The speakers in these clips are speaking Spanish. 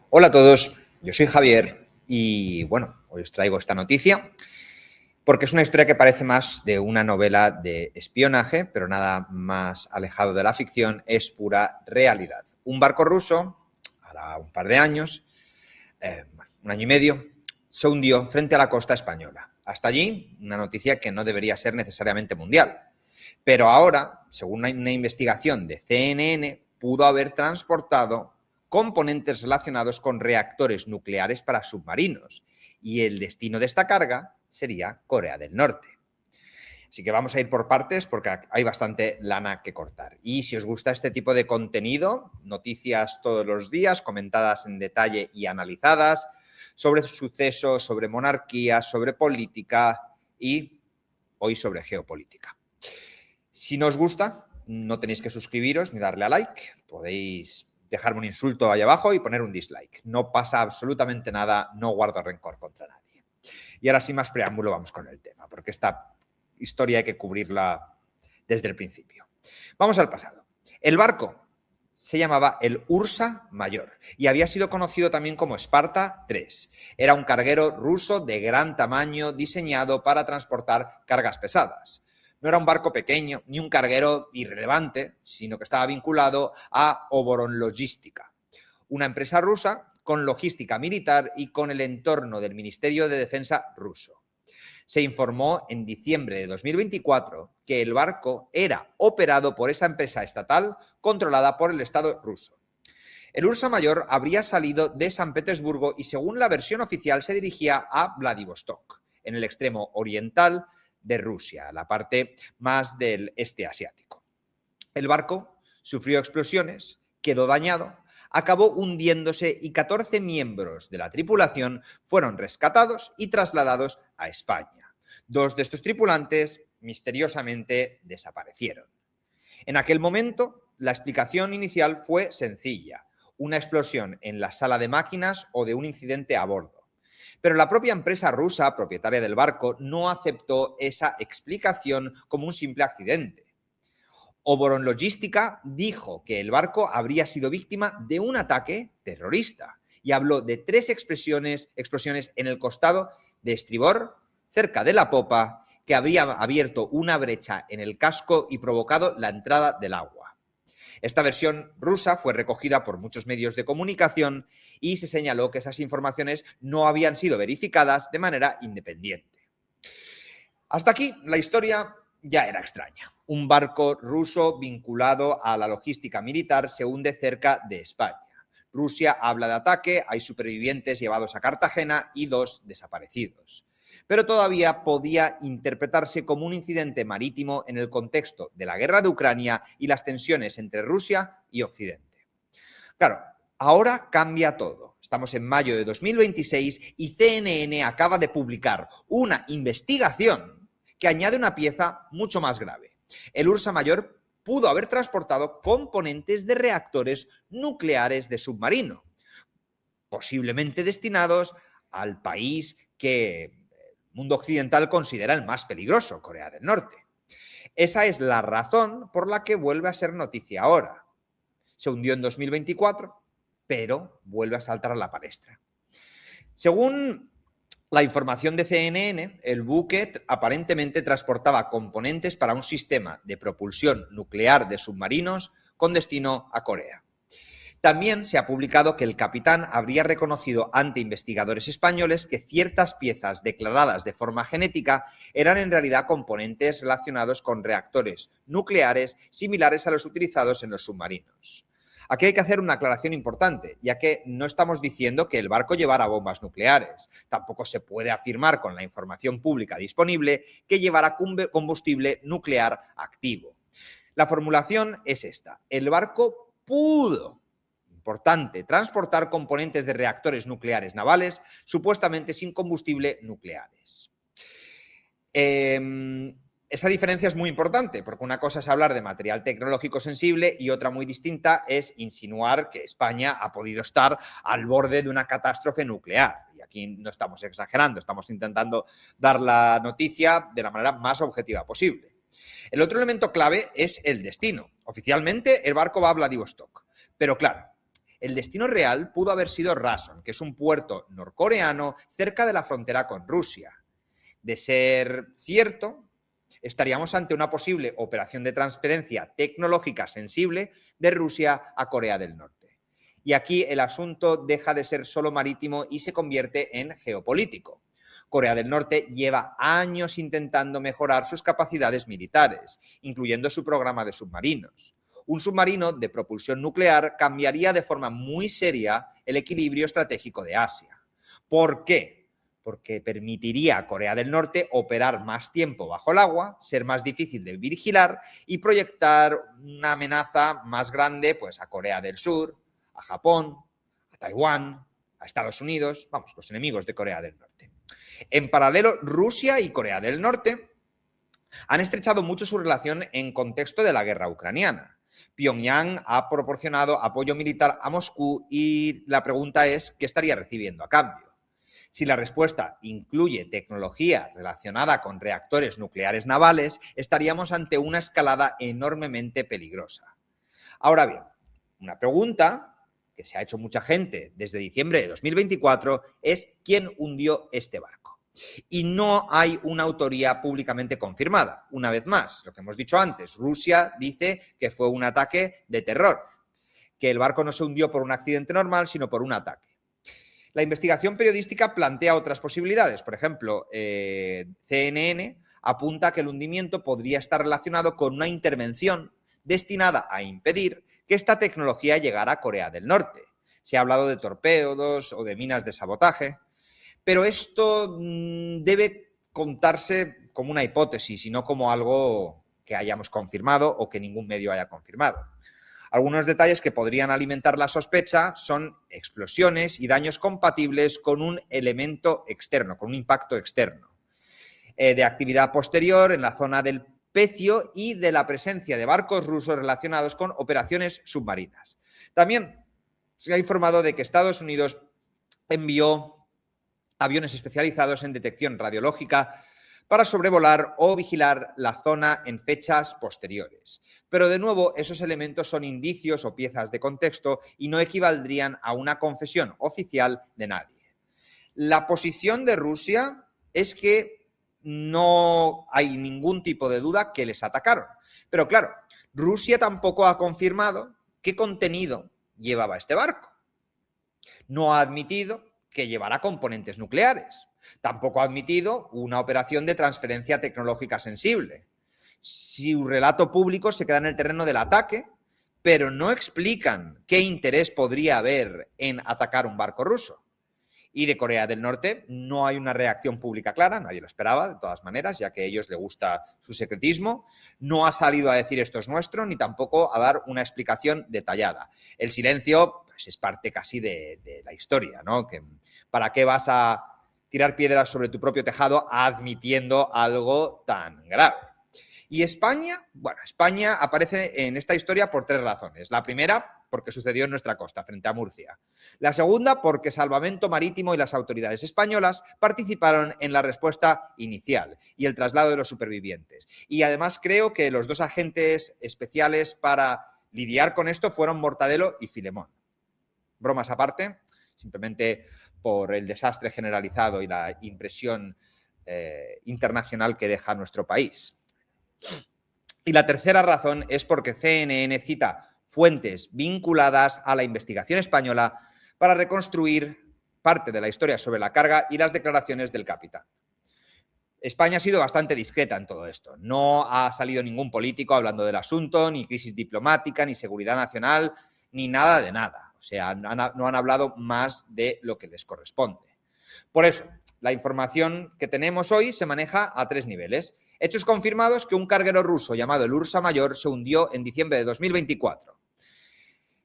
Hola a todos, yo soy Javier y bueno, hoy os traigo esta noticia porque es una historia que parece más de una novela de espionaje, pero nada más alejado de la ficción, es pura realidad. Un barco ruso, hará un par de años, un año y medio, se hundió frente a la costa española. Hasta allí, una noticia que no debería ser necesariamente mundial. Pero ahora, según una investigación de CNN, pudo haber transportado componentes relacionados con reactores nucleares para submarinos. Y el destino de esta carga sería Corea del Norte. Así que vamos a ir por partes porque hay bastante lana que cortar. Y si os gusta este tipo de contenido, noticias todos los días, comentadas en detalle y analizadas, sobre sucesos, sobre monarquías, sobre política y hoy sobre geopolítica. Si no os gusta, no tenéis que suscribiros ni darle a like. Podéis dejarme un insulto ahí abajo y poner un dislike. No pasa absolutamente nada, no guardo rencor contra nadie. Y ahora sin más preámbulo vamos con el tema, porque esta historia hay que cubrirla desde el principio. Vamos al pasado. El barco se llamaba el Ursa Mayor y había sido conocido también como Esparta III. Era un carguero ruso de gran tamaño diseñado para transportar cargas pesadas. No era un barco pequeño ni un carguero irrelevante, sino que estaba vinculado a Oboron Logística, una empresa rusa con logística militar y con el entorno del Ministerio de Defensa ruso. Se informó en diciembre de 2024 que el barco era operado por esa empresa estatal controlada por el Estado ruso. El Ursa Mayor habría salido de San Petersburgo y, según la versión oficial, se dirigía a Vladivostok, en el extremo oriental de Rusia, la parte más del este asiático. El barco sufrió explosiones, quedó dañado, acabó hundiéndose y 14 miembros de la tripulación fueron rescatados y trasladados a España. 2 de estos tripulantes misteriosamente desaparecieron. En aquel momento, la explicación inicial fue sencilla: una explosión en la sala de máquinas o de un incidente a bordo. Pero la propia empresa rusa, propietaria del barco, no aceptó esa explicación como un simple accidente. Oboron Logística dijo que el barco habría sido víctima de un ataque terrorista y habló de 3 explosiones en el costado de estribor, cerca de la popa, que habría abierto una brecha en el casco y provocado la entrada del agua. Esta versión rusa fue recogida por muchos medios de comunicación y se señaló que esas informaciones no habían sido verificadas de manera independiente. Hasta aquí la historia ya era extraña. Un barco ruso vinculado a la logística militar se hunde cerca de España. Rusia habla de ataque, hay supervivientes llevados a Cartagena y 2 desaparecidos. Pero todavía podía interpretarse como un incidente marítimo en el contexto de la guerra de Ucrania y las tensiones entre Rusia y Occidente. Claro, ahora cambia todo. Estamos en mayo de 2026 y CNN acaba de publicar una investigación que añade una pieza mucho más grave. El Ursa Mayor pudo haber transportado componentes de reactores nucleares de submarino, posiblemente destinados al país que el mundo occidental considera el más peligroso, Corea del Norte. Esa es la razón por la que vuelve a ser noticia ahora. Se hundió en 2024, pero vuelve a saltar a la palestra. Según la información de CNN, el buque aparentemente transportaba componentes para un sistema de propulsión nuclear de submarinos con destino a Corea. También se ha publicado que el capitán habría reconocido ante investigadores españoles que ciertas piezas declaradas de forma genética eran en realidad componentes relacionados con reactores nucleares similares a los utilizados en los submarinos. Aquí hay que hacer una aclaración importante, ya que no estamos diciendo que el barco llevara bombas nucleares. Tampoco se puede afirmar con la información pública disponible que llevara combustible nuclear activo. La formulación es esta: el barco pudo, importante, transportar componentes de reactores nucleares navales supuestamente sin combustible nucleares. Esa diferencia es muy importante, porque una cosa es hablar de material tecnológico sensible y otra muy distinta es insinuar que España ha podido estar al borde de una catástrofe nuclear. Y aquí no estamos exagerando, estamos intentando dar la noticia de la manera más objetiva posible. El otro elemento clave es el destino. Oficialmente, el barco va a Vladivostok, pero claro, el destino real pudo haber sido Rason, que es un puerto norcoreano cerca de la frontera con Rusia. De ser cierto, estaríamos ante una posible operación de transferencia tecnológica sensible de Rusia a Corea del Norte. Y aquí el asunto deja de ser solo marítimo y se convierte en geopolítico. Corea del Norte lleva años intentando mejorar sus capacidades militares, incluyendo su programa de submarinos. Un submarino de propulsión nuclear cambiaría de forma muy seria el equilibrio estratégico de Asia. ¿Por qué? Porque permitiría a Corea del Norte operar más tiempo bajo el agua, ser más difícil de vigilar y proyectar una amenaza más grande pues, a Corea del Sur, a Japón, a Taiwán, a Estados Unidos, vamos, los enemigos de Corea del Norte. En paralelo, Rusia y Corea del Norte han estrechado mucho su relación en contexto de la guerra ucraniana. Pyongyang ha proporcionado apoyo militar a Moscú y la pregunta es, ¿qué estaría recibiendo a cambio? Si la respuesta incluye tecnología relacionada con reactores nucleares navales, estaríamos ante una escalada enormemente peligrosa. Ahora bien, una pregunta que se ha hecho mucha gente desde diciembre de 2024 es ¿quién hundió este barco? Y no hay una autoría públicamente confirmada. Una vez más, lo que hemos dicho antes, Rusia dice que fue un ataque de terror, que el barco no se hundió por un accidente normal, sino por un ataque. La investigación periodística plantea otras posibilidades. Por ejemplo, CNN apunta que el hundimiento podría estar relacionado con una intervención destinada a impedir que esta tecnología llegara a Corea del Norte. Se ha hablado de torpedos o de minas de sabotaje, pero esto debe contarse como una hipótesis y no como algo que hayamos confirmado o que ningún medio haya confirmado. Algunos detalles que podrían alimentar la sospecha son explosiones y daños compatibles con un elemento externo, con un impacto externo, de actividad posterior en la zona del pecio y de la presencia de barcos rusos relacionados con operaciones submarinas. También se ha informado de que Estados Unidos envió aviones especializados en detección radiológica para sobrevolar o vigilar la zona en fechas posteriores. Pero de nuevo, esos elementos son indicios o piezas de contexto y no equivaldrían a una confesión oficial de nadie. La posición de Rusia es que no hay ningún tipo de duda que les atacaron. Pero claro, Rusia tampoco ha confirmado qué contenido llevaba este barco. No ha admitido que llevará componentes nucleares. Tampoco ha admitido una operación de transferencia tecnológica sensible. Su relato público se queda en el terreno del ataque, pero no explican qué interés podría haber en atacar un barco ruso. Y de Corea del Norte no hay una reacción pública clara, nadie lo esperaba, de todas maneras, ya que a ellos les gusta su secretismo. No ha salido a decir esto es nuestro, ni tampoco a dar una explicación detallada. El silencio pues, es parte casi de la historia, ¿no? Que, ¿para qué vas a tirar piedras sobre tu propio tejado admitiendo algo tan grave? ¿Y España? Bueno, España aparece en esta historia por tres razones. La primera, porque sucedió en nuestra costa, frente a Murcia. La segunda, porque Salvamento Marítimo y las autoridades españolas participaron en la respuesta inicial y el traslado de los supervivientes. Y además creo que los dos agentes especiales para lidiar con esto fueron Mortadelo y Filemón. Bromas aparte, simplemente por el desastre generalizado y la impresión internacional que deja nuestro país. Y la tercera razón es porque CNN cita fuentes vinculadas a la investigación española para reconstruir parte de la historia sobre la carga y las declaraciones del capitán. España ha sido bastante discreta en todo esto. No ha salido ningún político hablando del asunto, ni crisis diplomática, ni seguridad nacional, ni nada de nada. O sea, no han hablado más de lo que les corresponde. Por eso, la información que tenemos hoy se maneja a tres niveles. Hechos confirmados que un carguero ruso llamado el Ursa Mayor se hundió en diciembre de 2024.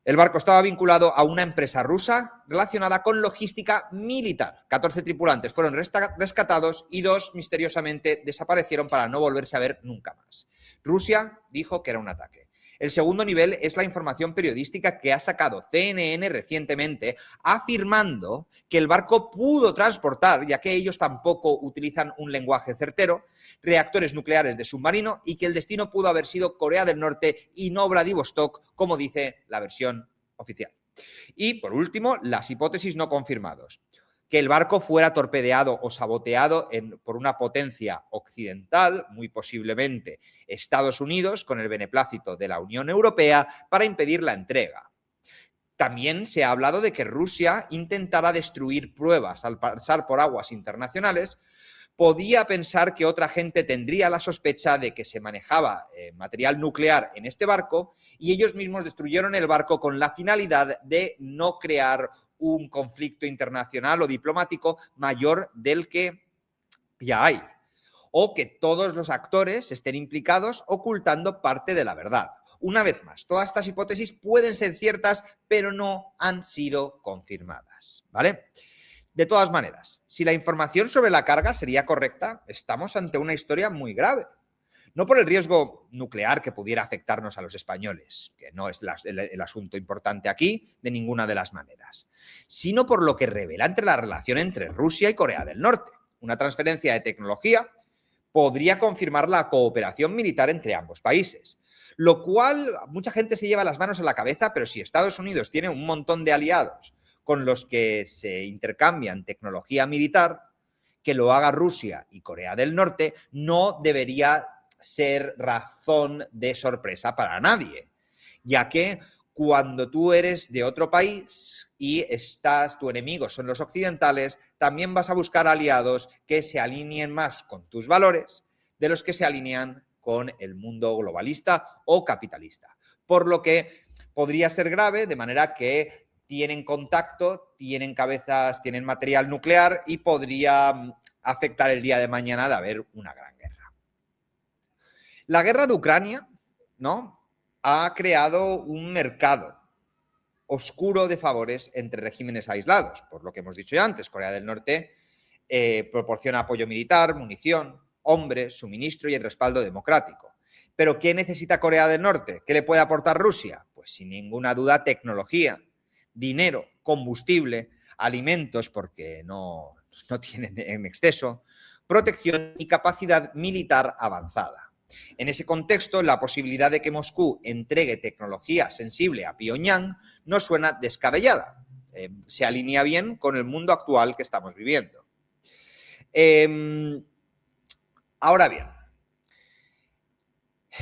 El barco estaba vinculado a una empresa rusa relacionada con logística militar. 14 tripulantes fueron rescatados y 2 misteriosamente desaparecieron para no volverse a ver nunca más. Rusia dijo que era un ataque. El segundo nivel es la información periodística que ha sacado CNN recientemente, afirmando que el barco pudo transportar, ya que ellos tampoco utilizan un lenguaje certero, reactores nucleares de submarino y que el destino pudo haber sido Corea del Norte y no Vladivostok, como dice la versión oficial. Y, por último, las hipótesis no confirmadas. Que el barco fuera torpedeado o saboteado por una potencia occidental, muy posiblemente Estados Unidos, con el beneplácito de la Unión Europea, para impedir la entrega. También se ha hablado de que Rusia intentara destruir pruebas al pasar por aguas internacionales. Podía pensar que otra gente tendría la sospecha de que se manejaba material nuclear en este barco y ellos mismos destruyeron el barco con la finalidad de no crear un conflicto internacional o diplomático mayor del que ya hay. O que todos los actores estén implicados ocultando parte de la verdad. Una vez más, todas estas hipótesis pueden ser ciertas, pero no han sido confirmadas, ¿vale? De todas maneras, si la información sobre la carga sería correcta, estamos ante una historia muy grave. No por el riesgo nuclear que pudiera afectarnos a los españoles, que no es el asunto importante aquí de ninguna de las maneras, sino por lo que revela entre la relación entre Rusia y Corea del Norte. Una transferencia de tecnología podría confirmar la cooperación militar entre ambos países, lo cual mucha gente se lleva las manos a la cabeza, pero si Estados Unidos tiene un montón de aliados con los que se intercambian tecnología militar, que lo haga Rusia y Corea del Norte no debería ser razón de sorpresa para nadie, ya que cuando tú eres de otro país y tu enemigo son los occidentales, también vas a buscar aliados que se alineen más con tus valores de los que se alinean con el mundo globalista o capitalista. Por lo que podría ser grave, de manera que tienen contacto, tienen cabezas, tienen material nuclear y podría afectar el día de mañana de haber una gran guerra. La guerra de Ucrania, ¿no?, ha creado un mercado oscuro de favores entre regímenes aislados. Por lo que hemos dicho ya antes, Corea del Norte proporciona apoyo militar, munición, hombres, suministro y el respaldo democrático. ¿Pero qué necesita Corea del Norte? ¿Qué le puede aportar Rusia? Pues sin ninguna duda tecnología, dinero, combustible, alimentos porque no tienen en exceso, protección y capacidad militar avanzada. En ese contexto, la posibilidad de que Moscú entregue tecnología sensible a Pyongyang no suena descabellada. Se alinea bien con el mundo actual que estamos viviendo. Ahora bien,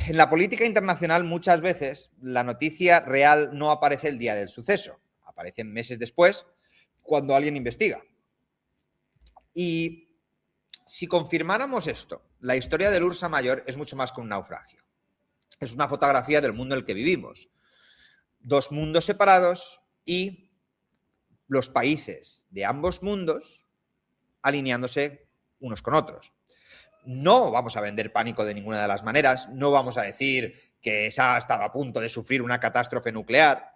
en la política internacional muchas veces la noticia real no aparece el día del suceso, aparece meses después cuando alguien investiga. Y si confirmáramos esto, la historia del Ursa Mayor es mucho más que un naufragio. Es una fotografía del mundo en el que vivimos. Dos mundos separados y los países de ambos mundos alineándose unos con otros. No vamos a vender pánico de ninguna de las maneras, no vamos a decir que se ha estado a punto de sufrir una catástrofe nuclear.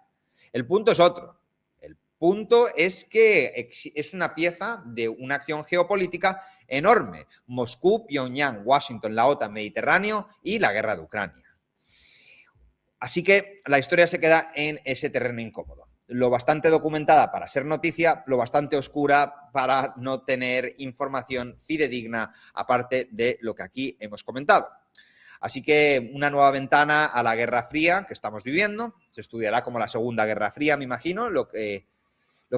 El punto es otro. El punto es que es una pieza de una acción geopolítica enorme. Moscú, Pyongyang, Washington, la OTAN, Mediterráneo y la guerra de Ucrania. Así que la historia se queda en ese terreno incómodo. Lo bastante documentada para ser noticia, lo bastante oscura para no tener información fidedigna, aparte de lo que aquí hemos comentado. Así que una nueva ventana a la Guerra Fría que estamos viviendo. Se estudiará como la Segunda Guerra Fría, me imagino, lo que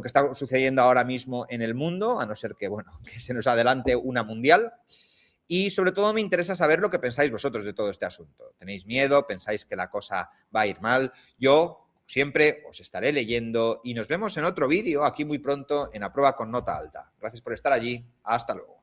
está sucediendo ahora mismo en el mundo, a no ser que, que se nos adelante una mundial. Y sobre todo me interesa saber lo que pensáis vosotros de todo este asunto. ¿Tenéis miedo? ¿Pensáis que la cosa va a ir mal? Yo siempre os estaré leyendo y nos vemos en otro vídeo aquí muy pronto en A Prueba con Nota Alta. Gracias por estar allí. Hasta luego.